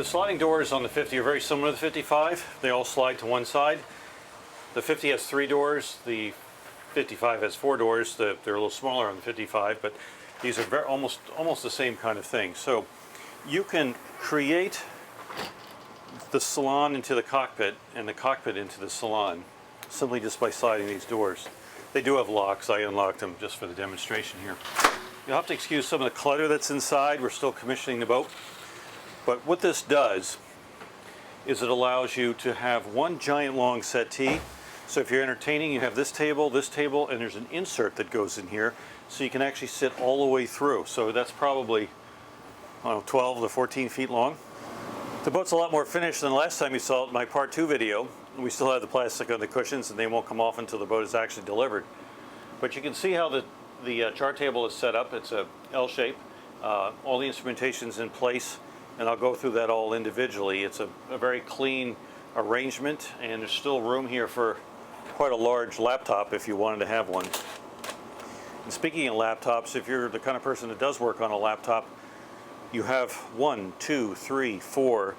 sliding doors on the 50 are very similar to the 55. They all slide to one side. The 50 has 3 doors. The 55 has 4 doors. They're a little smaller on the 55, but these are almost the same kind of thing. So you can create the salon into the cockpit and the cockpit into the salon simply just by sliding these doors. They do have locks. I unlocked them just for the demonstration here. You'll have to excuse some of the clutter that's inside. We're still commissioning the boat. But what this does is it allows you to have one giant long settee. So if you're entertaining, you have this table, and there's an insert that goes in here, so you can actually sit all the way through. So that's probably, I don't know, 12 to 14 feet long. The boat's a lot more finished than the last time you saw it in my part 2 video. We still have the plastic on the cushions, and they won't come off until the boat is actually delivered. But you can see how the chart table is set up. It's a L shape. All the instrumentation's in place, and I'll go through that all individually. It's a very clean arrangement, and there's still room here for quite a large laptop if you wanted to have one. And speaking of laptops, if you're the kind of person that does work on a laptop, you have 1, 2, 3, 4,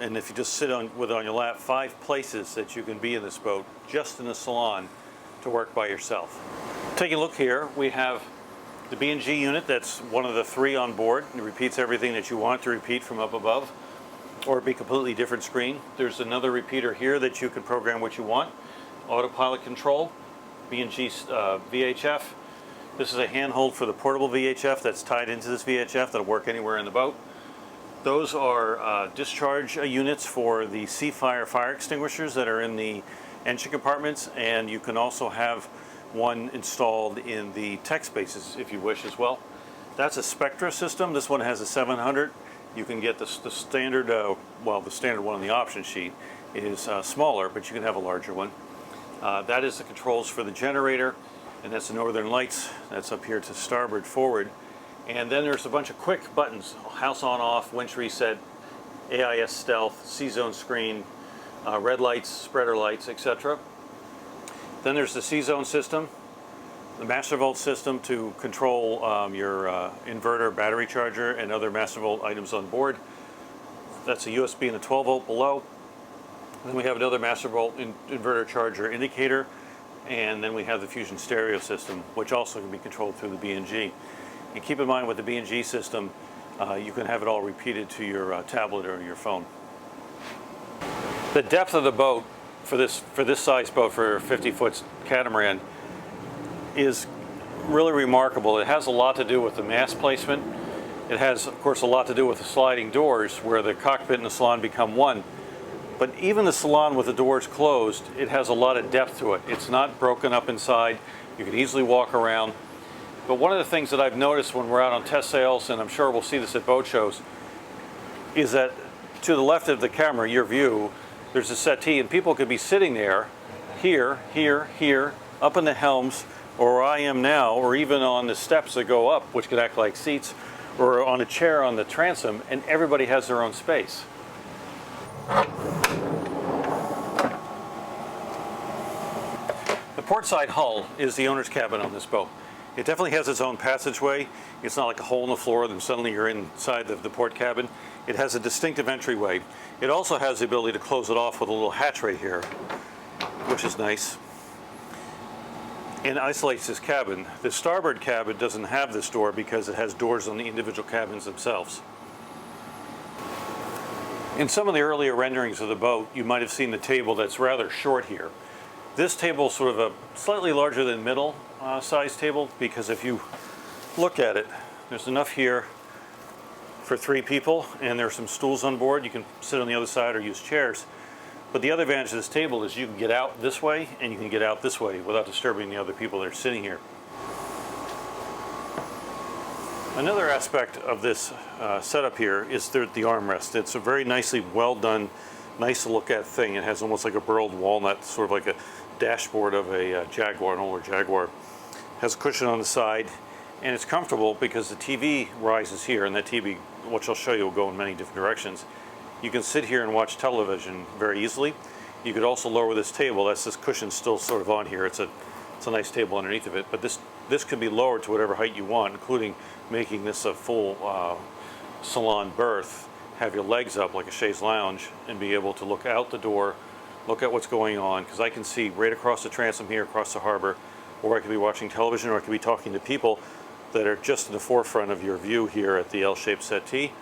and if you just sit on your lap, 5 places that you can be in this boat, just in the salon, to work by yourself. Taking a look here, we have the B&G unit. That's one of the 3 on board. It repeats everything that you want to repeat from up above, or it'd be a completely different screen. There's another repeater here that you can program what you want. Autopilot control, B&G VHF. This is a handhold for the portable VHF that's tied into this VHF that'll work anywhere in the boat. Those are discharge units for the C-Fire fire extinguishers that are in the engine compartments, and you can also have one installed in the tech spaces if you wish as well. That's a Spectra system. This one has a 700. You can get the standard, the standard one on the option sheet is smaller, but you can have a larger one. That is the controls for the generator, and that's the Northern Lights. That's up here to starboard forward. And then there's a bunch of quick buttons: house on off, winch reset, AIS stealth, C-zone screen, red lights, spreader lights, etc. Then there's the C-zone system, the master volt system to control your inverter, battery charger, and other master volt items on board. That's a USB and a 12 volt below. Then we have another master volt inverter charger indicator, and then we have the Fusion stereo system, which also can be controlled through the B&G. And keep in mind with the B&G system, you can have it all repeated to your tablet or your phone. The depth of the boat for this size boat, for a 50-foot catamaran, is really remarkable. It has a lot to do with the mast placement. It has, of course, a lot to do with the sliding doors, where the cockpit and the salon become one. But even the salon with the doors closed, it has a lot of depth to it. It's not broken up inside. You can easily walk around. But one of the things that I've noticed when we're out on test sails, and I'm sure we'll see this at boat shows, is that to the left of the camera, your view, there's a settee, and people could be sitting there, here, here, here, up in the helms, or where I am now, or even on the steps that go up, which could act like seats, or on a chair on the transom, and everybody has their own space. The portside hull is the owner's cabin on this boat. It definitely has its own passageway. It's not like a hole in the floor, then suddenly you're inside the port cabin. It has a distinctive entryway. It also has the ability to close it off with a little hatch right here, which is nice, and isolates this cabin. The starboard cabin doesn't have this door because it has doors on the individual cabins themselves. In some of the earlier renderings of the boat, you might have seen the table that's rather short here. This table is sort of a slightly larger than middle size table, because if you look at it, there's enough here for 3 people, and there are some stools on board. You can sit on the other side or use chairs. But the other advantage of this table is you can get out this way and you can get out this way without disturbing the other people that are sitting here. Another aspect of this setup here is the armrest. It's a very nicely well done, nice to look at thing. It has almost like a burled walnut, sort of like a dashboard of a Jaguar, an older Jaguar. It has a cushion on the side, and it's comfortable because the TV rises here, and that TV, which I'll show you, will go in many different directions. You can sit here and watch television very easily. You could also lower this table. That's this cushion still sort of on here. It's a nice table underneath of it, but this can be lowered to whatever height you want, including making this a full salon berth, have your legs up like a chaise lounge and be able to look out the door, look at what's going on, because I can see right across the transom here, across the harbor, or I could be watching television, or I could be talking to people that are just in the forefront of your view here at the L-shaped settee,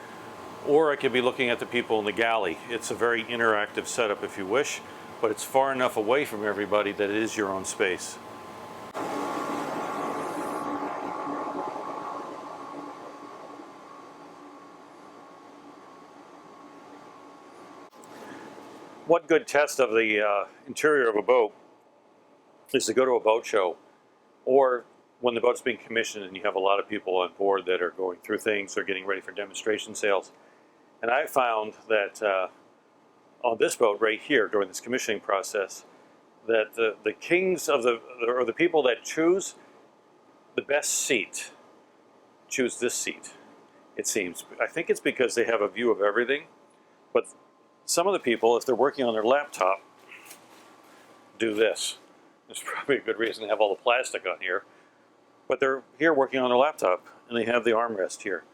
or I could be looking at the people in the galley. It's a very interactive setup if you wish, but it's far enough away from everybody that it is your own space. One good test of the interior of a boat is to go to a boat show, or when the boat's being commissioned and you have a lot of people on board that are going through things or getting ready for demonstration sails. And I found that on this boat right here during this commissioning process, that the kings of or the people that choose the best seat choose this seat, it seems. I think it's because they have a view of everything, but some of the people, if they're working on their laptop, do this. There's probably a good reason to have all the plastic on here, but they're here working on their laptop and they have the armrest here.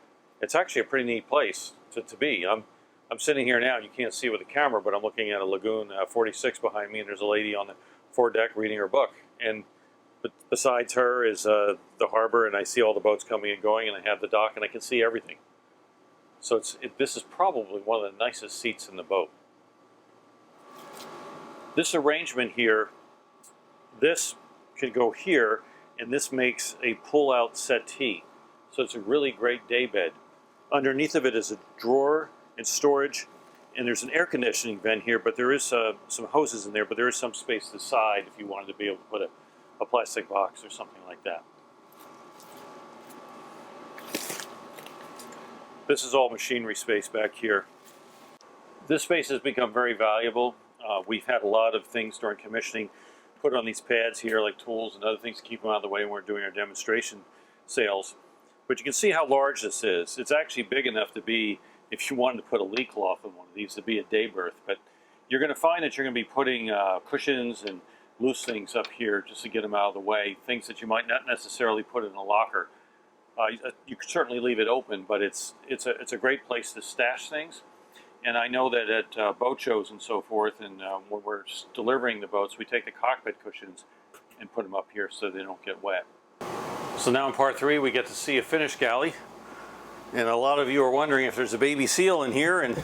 It's actually a pretty neat place to be. I'm sitting here now, you can't see with the camera, but I'm looking at a Lagoon 46 behind me, and there's a lady on the foredeck reading her book. And besides her is the harbor, and I see all the boats coming and going, and I have the dock, and I can see everything. So this is probably one of the nicest seats in the boat. This arrangement here, this could go here, and this makes a pull-out settee. So it's a really great day bed. Underneath of it is a drawer and storage, and there's an air conditioning vent here, but there is some hoses in there, but there is some space to the side if you wanted to be able to put a plastic box or something like that. This is all machinery space back here. This space has become very valuable. We've had a lot of things during commissioning put on these pads here, like tools and other things to keep them out of the way when we're doing our demonstration sails. But you can see how large this is. It's actually big enough to be, if you wanted to put a lee cloth on one of these, to be a day berth. But you're going to find that you're going to be putting cushions and loose things up here just to get them out of the way, things that you might not necessarily put in a locker. You could certainly leave it open, but it's a great place to stash things. And I know that at boat shows and so forth, and when we're delivering the boats, we take the cockpit cushions and put them up here so they don't get wet. So now in part 3, we get to see a finished galley. And a lot of you are wondering if there's a baby seal in here, and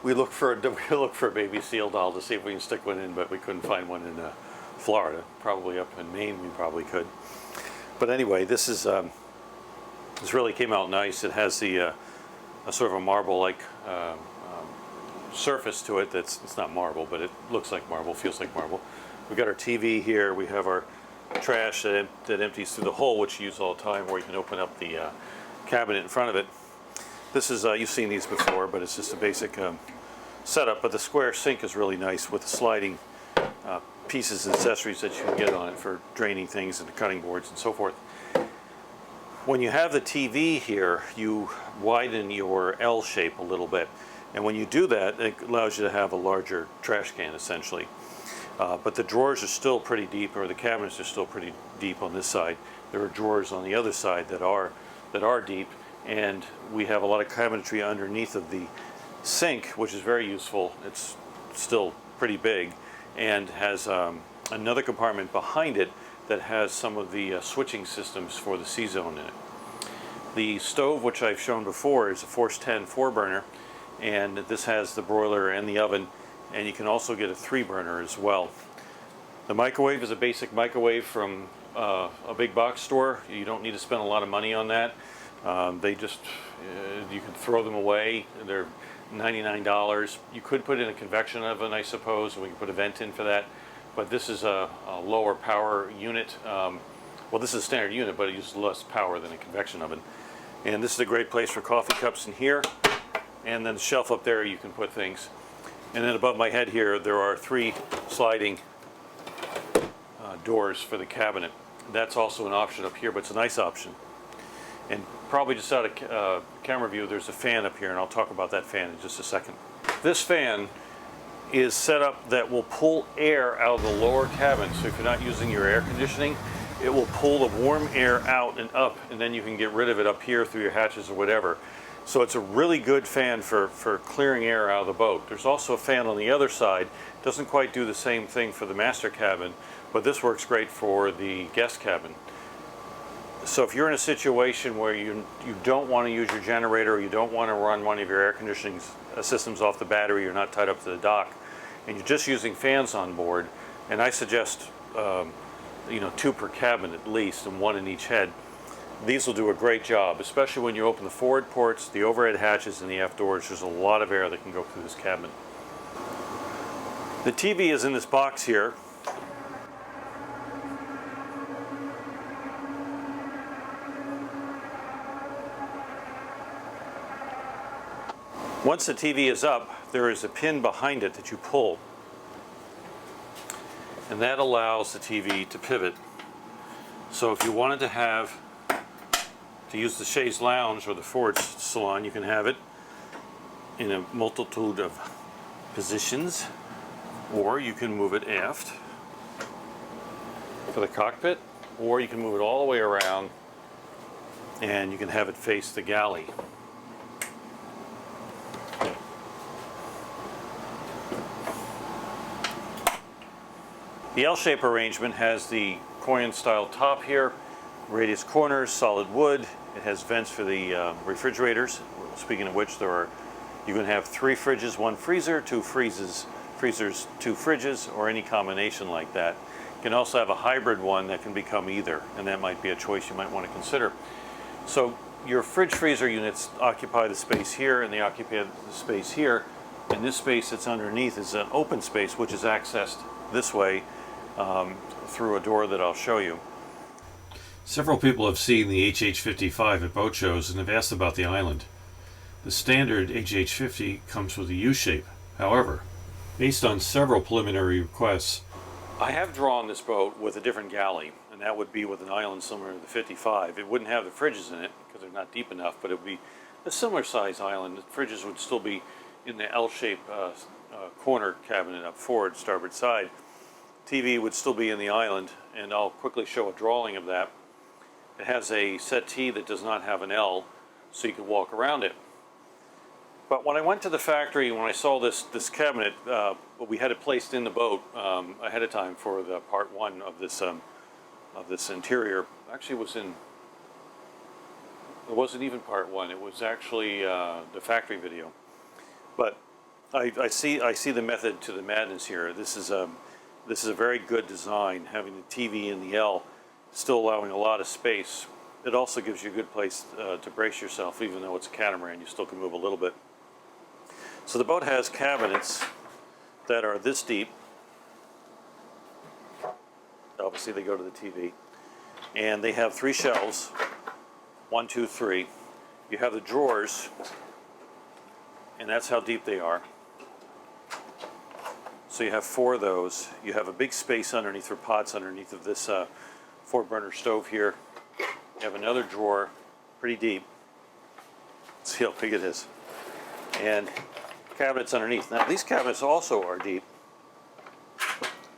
we look for a baby seal doll to see if we can stick one in, but we couldn't find one in Florida. Probably up in Maine we probably could. But anyway, this really came out nice. It has a sort of a marble-like surface to it. It's not marble, but it looks like marble, feels like marble. We've got our TV here. We have our trash that empties through the hole, which you use all the time, where you can open up the cabinet in front of it. This is, you've seen these before, but it's just a basic setup. But the square sink is really nice with the sliding pieces and accessories that you can get on it for draining things and cutting boards and so forth. When you have the TV here, you widen your L shape a little bit. And when you do that, it allows you to have a larger trash can, essentially. But the drawers are still pretty deep, or the cabinets are still pretty deep on this side. There are drawers on the other side that are deep, and we have a lot of cabinetry underneath of the sink, which is very useful. It's still pretty big, and has another compartment behind it that has some of the switching systems for the C-zone in it. The stove, which I've shown before, is a Force 10 4-burner, and this has the broiler and the oven, and you can also get a 3-burner as well. The microwave is a basic microwave from a big box store. You don't need to spend a lot of money on that. They just, you can throw them away. They're $99. You could put in a convection oven, I suppose, and we can put a vent in for that. But this is a lower power unit. Well, this is a standard unit, but it uses less power than a convection oven. And this is a great place for coffee cups in here. And then the shelf up there, you can put things. And then above my head here, there are 3 sliding doors for the cabinet. That's also an option up here, but it's a nice option. And probably just out of camera view, there's a fan up here, and I'll talk about that fan in just a second. This fan is set up that will pull air out of the lower cabin, so if you're not using your air conditioning, it will pull the warm air out and up, and then you can get rid of it up here through your hatches or whatever. So it's a really good fan for clearing air out of the boat. There's also a fan on the other side. Doesn't quite do the same thing for the master cabin, but this works great for the guest cabin. So if you're in a situation where you don't want to use your generator, or you don't want to run one of your air conditioning systems off the battery, you're not tied up to the dock, and you're just using fans on board, and I suggest 2 per cabin at least, and 1 in each head. These will do a great job, especially when you open the forward ports, the overhead hatches, and the aft doors. There's a lot of air that can go through this cabin. The TV is in this box here. Once the TV is up, there is a pin behind it that you pull, and that allows the TV to pivot. So if you wanted to use the chaise lounge or the forward salon, you can have it in a multitude of positions, or you can move it aft for the cockpit, or you can move it all the way around and you can have it face the galley. The L-shape arrangement has the Korean style top here, radius corners, solid wood. It has vents for the refrigerators. Speaking of which, you can have 3 fridges, 1 freezer, 2 freezers, 2 fridges, or any combination like that. You can also have a hybrid one that can become either, and that might be a choice you might want to consider. So your fridge freezer units occupy the space here, and they occupy the space here. And this space that's underneath is an open space, which is accessed this way through a door that I'll show you. Several people have seen the HH55 at boat shows and have asked about the island. The standard HH50 comes with a U-shape. However, based on several preliminary requests, I have drawn this boat with a different galley, and that would be with an island similar to the 55. It wouldn't have the fridges in it because they're not deep enough, but it would be a similar size island. The fridges would still be in the L-shaped corner cabinet up forward, starboard side. TV would still be in the island, and I'll quickly show a drawing of that. It has a settee that does not have an L, so you can walk around it. But when I went to the factory, when I saw this cabinet, we had it placed in the boat ahead of time for the part 1 of this interior. Actually, it wasn't even part 1. It was actually the factory video. But I see the method to the madness here. This is a very good design, having the TV in the L, still allowing a lot of space. It also gives you a good place to brace yourself. Even though it's a catamaran, you still can move a little bit. So the boat has cabinets that are this deep. Obviously they go to the TV. And they have 3 shelves, 1, 2, 3. You have the drawers, and that's how deep they are. So you have 4 of those. You have a big space underneath for pots underneath of this 4-burner stove here. You have another drawer, pretty deep. Let's see how big it is. And cabinets underneath. Now these cabinets also are deep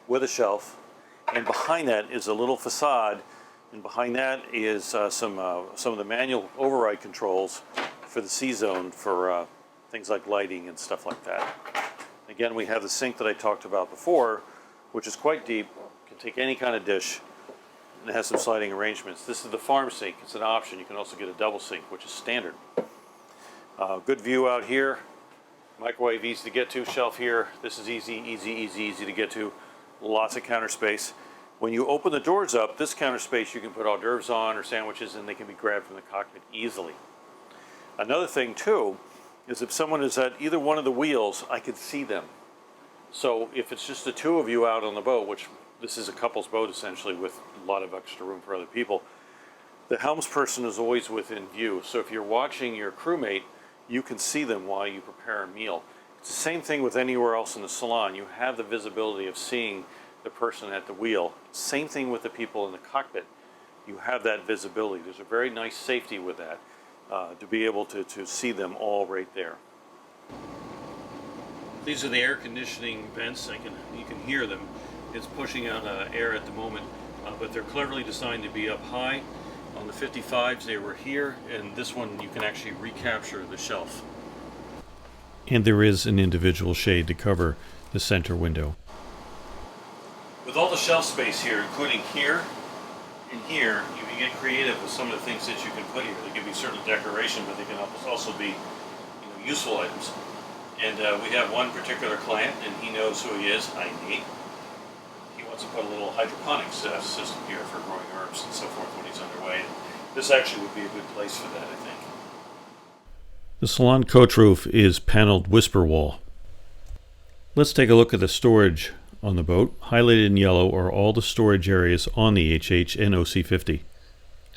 with a shelf, and behind that is a little facade, and behind that is some of the manual override controls for the C-zone for things like lighting and stuff like that. Again, we have the sink that I talked about before, which is quite deep, can take any kind of dish, and it has some sliding arrangements. This is the farm sink. It's an option. You can also get a double sink, which is standard. Good view out here. Microwave easy to get to. Shelf here. This is easy to get to. Lots of counter space. When you open the doors up, this counter space you can put hors d'oeuvres on or sandwiches, and they can be grabbed from the cockpit easily. Another thing too is if someone is at either one of the wheels, I could see them. So if it's just the 2 of you out on the boat, which this is a couple's boat essentially with a lot of extra room for other people, the helmsperson is always within view. So if you're watching your crewmate, you can see them while you prepare a meal. It's the same thing with anywhere else in the salon. You have the visibility of seeing the person at the wheel. Same thing with the people in the cockpit. You have that visibility. There's a very nice safety with that, to be able to see them all right there. These are the air conditioning vents. You can hear them. It's pushing out air at the moment, but they're cleverly designed to be up high, On the 55s they were here, and this one you can actually recapture the shelf. And there is an individual shade to cover the center window. With all the shelf space here, including here and here, you can get creative with some of the things that you can put here. They give you certain decoration, but they can also be, useful items. And we have one particular client, and he knows who he is, i.e. he wants to put a little hydroponics system here for growing herbs and so forth when he's underway. This actually would be a good place for that, I think. The salon coach roof is paneled whisper wall. Let's take a look at the storage on the boat. Highlighted in yellow are all the storage areas on the HH and OC50.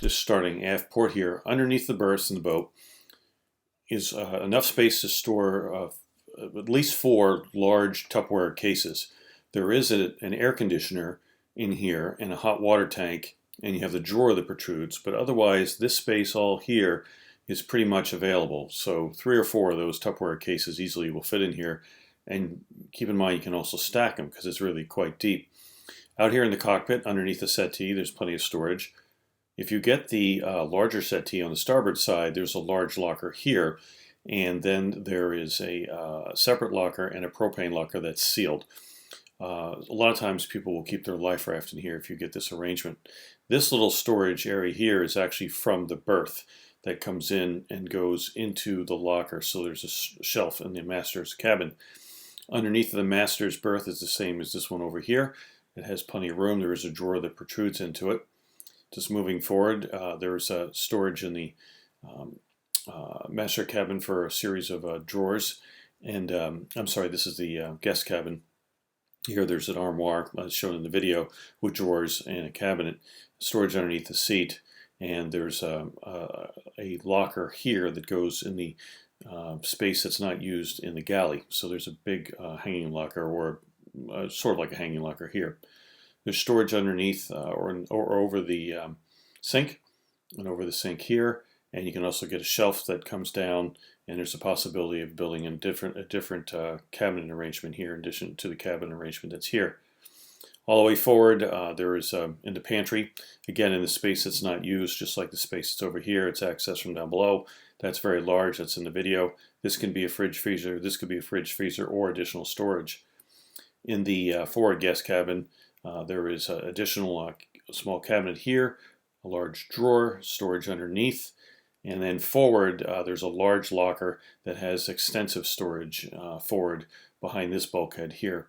Just starting aft port here, underneath the berths in the boat is enough space to store at least 4 large Tupperware cases. There is an air conditioner in here and a hot water tank, and you have the drawer that protrudes, but otherwise this space all here is pretty much available. So 3 or 4 of those Tupperware cases easily will fit in here, and keep in mind you can also stack them because it's really quite deep. Out here in the cockpit underneath the settee there's plenty of storage. If you get the larger settee on the starboard side, there's a large locker here, and then there is a separate locker and a propane locker that's sealed. A lot of times people will keep their life raft in here if you get this arrangement. This little storage area here is actually from the berth that comes in and goes into the locker, so there's a shelf in the master's cabin. Underneath the master's berth is the same as this one over here. It has plenty of room. There is a drawer that protrudes into it. Just moving forward, there's storage in the master cabin for a series of drawers. And I'm sorry, this is the guest cabin. Here there's an armoire, as shown in the video, with drawers and a cabinet. Storage underneath the seat. And there's a locker here that goes in the space that's not used in the galley. So there's a big hanging locker, or sort of like a hanging locker here. There's storage underneath or over the sink, and over the sink here, and you can also get a shelf that comes down, and there's a possibility of building a different cabinet arrangement here in addition to the cabinet arrangement that's here. All the way forward there is in the pantry, again in the space that's not used, just like the space that's over here. It's accessed from down below. That's very large, that's in the video. This can be a fridge freezer, this could be a fridge freezer or additional storage. In the forward guest cabin, there is an additional small cabinet here, a large drawer, storage underneath, and then forward there's a large locker that has extensive storage forward behind this bulkhead here.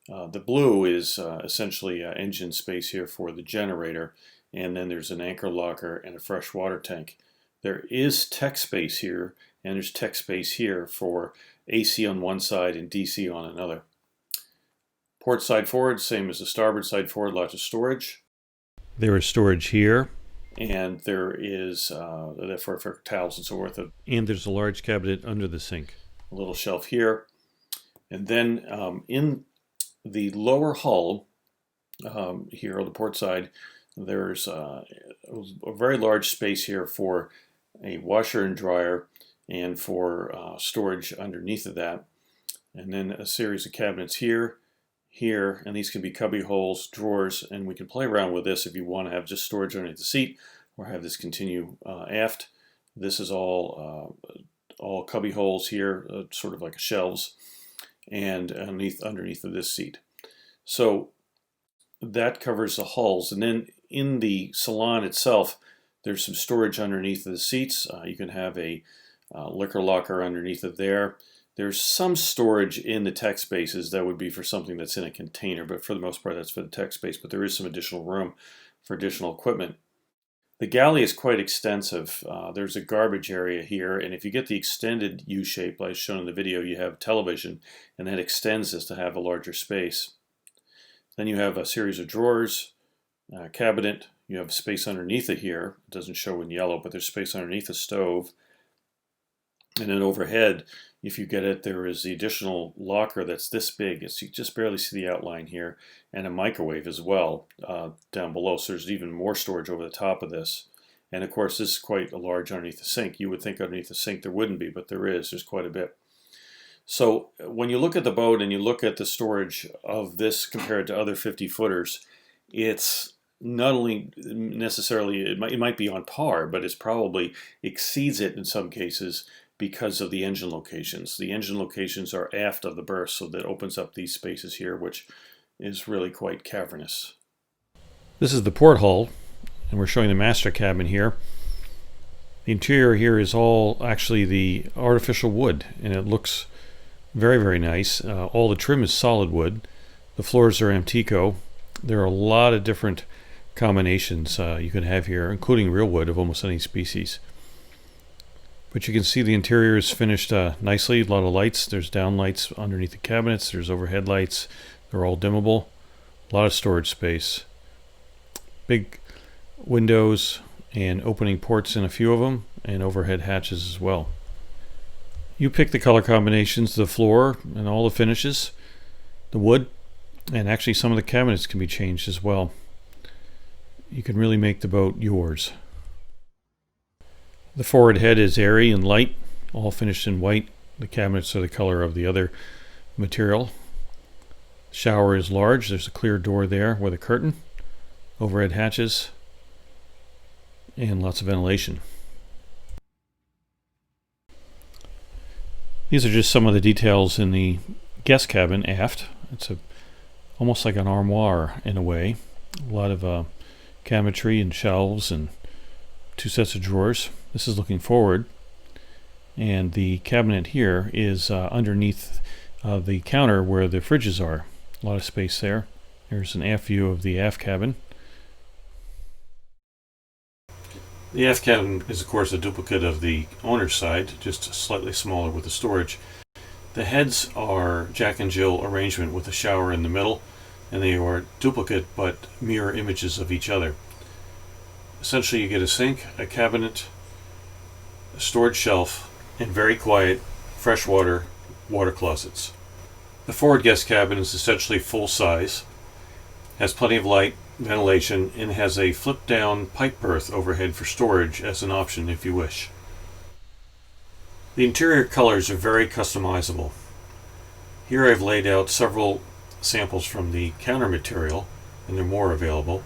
The blue is essentially engine space here for the generator, and then there's an anchor locker and a fresh water tank. There is tech space here, and there's tech space here for AC on one side and DC on another. Port side forward, same as the starboard side forward, lots of storage. There is storage here, and there is for towels and so forth. And there's a large cabinet under the sink. A little shelf here. And then in the lower hull here on the port side, there's a very large space here for a washer and dryer and for storage underneath of that. And then a series of cabinets here, here, and these can be cubby holes, drawers, and we can play around with this if you want to have just storage underneath the seat or have this continue aft. This is all cubby holes here, sort of like shelves, and underneath of this seat. So that covers the hulls. And then in the salon itself, there's some storage underneath of the seats. You can have a liquor locker underneath of there. There's some storage in the tech spaces that would be for something that's in a container, but for the most part that's for the tech space, but there is some additional room for additional equipment. The galley is quite extensive. There's a garbage area here, and if you get the extended U-shape, like shown in the video, you have television, and that extends this to have a larger space. Then you have a series of drawers, cabinet, you have space underneath it here. It doesn't show in yellow, but there's space underneath the stove. And then overhead, if you get it, there is the additional locker that's this big. You just barely see the outline here, and a microwave as well down below. So there's even more storage over the top of this. And of course, this is quite a large underneath the sink. You would think underneath the sink there wouldn't be, but there is. There's quite a bit. So when you look at the boat and you look at the storage of this compared to other 50-footers, it's not only necessarily, it might be on par, but it's probably exceeds it in some cases because of the engine locations. The engine locations are aft of the berth, so that opens up these spaces here, which is really quite cavernous. This is the port hull, and we're showing the master cabin here. The interior here is all actually the artificial wood, and it looks very, very nice. All the trim is solid wood. The floors are Antico. There are a lot of different combinations you can have here, including real wood of almost any species. But you can see the interior is finished nicely. A lot of lights. There's down lights underneath the cabinets. There's overhead lights. They're all dimmable. A lot of storage space. Big windows and opening ports in a few of them, and overhead hatches as well. You pick the color combinations, the floor, and all the finishes, the wood, and actually some of the cabinets can be changed as well. You can really make the boat yours. The forward head is airy and light, all finished in white. The cabinets are the color of the other material. Shower is large. There's a clear door there with a curtain. Overhead hatches. And lots of ventilation. These are just some of the details in the guest cabin aft. It's almost like an armoire in a way. A lot of cabinetry and shelves and 2 sets of drawers. This is looking forward, and the cabinet here is underneath the counter where the fridges are. A lot of space there. There's an aft view of the aft cabin. The aft cabin is of course a duplicate of the owner's side, just slightly smaller with the storage. The heads are Jack and Jill arrangement with a shower in the middle, and they are duplicate but mirror images of each other. Essentially you get a sink, a cabinet, a storage shelf, and very quiet freshwater water closets. The forward guest cabin is essentially full size, has plenty of light, ventilation, and has a flip down pipe berth overhead for storage as an option if you wish. The interior colors are very customizable. Here I've laid out several samples from the counter material, and there are more available.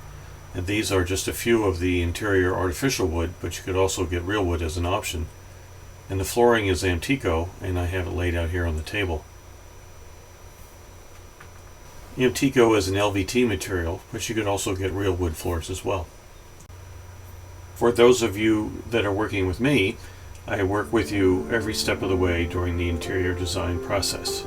And these are just a few of the interior artificial wood, but you could also get real wood as an option. And the flooring is Antico, and I have it laid out here on the table. Antico is an LVT material, but you could also get real wood floors as well. For those of you that are working with me, I work with you every step of the way during the interior design process.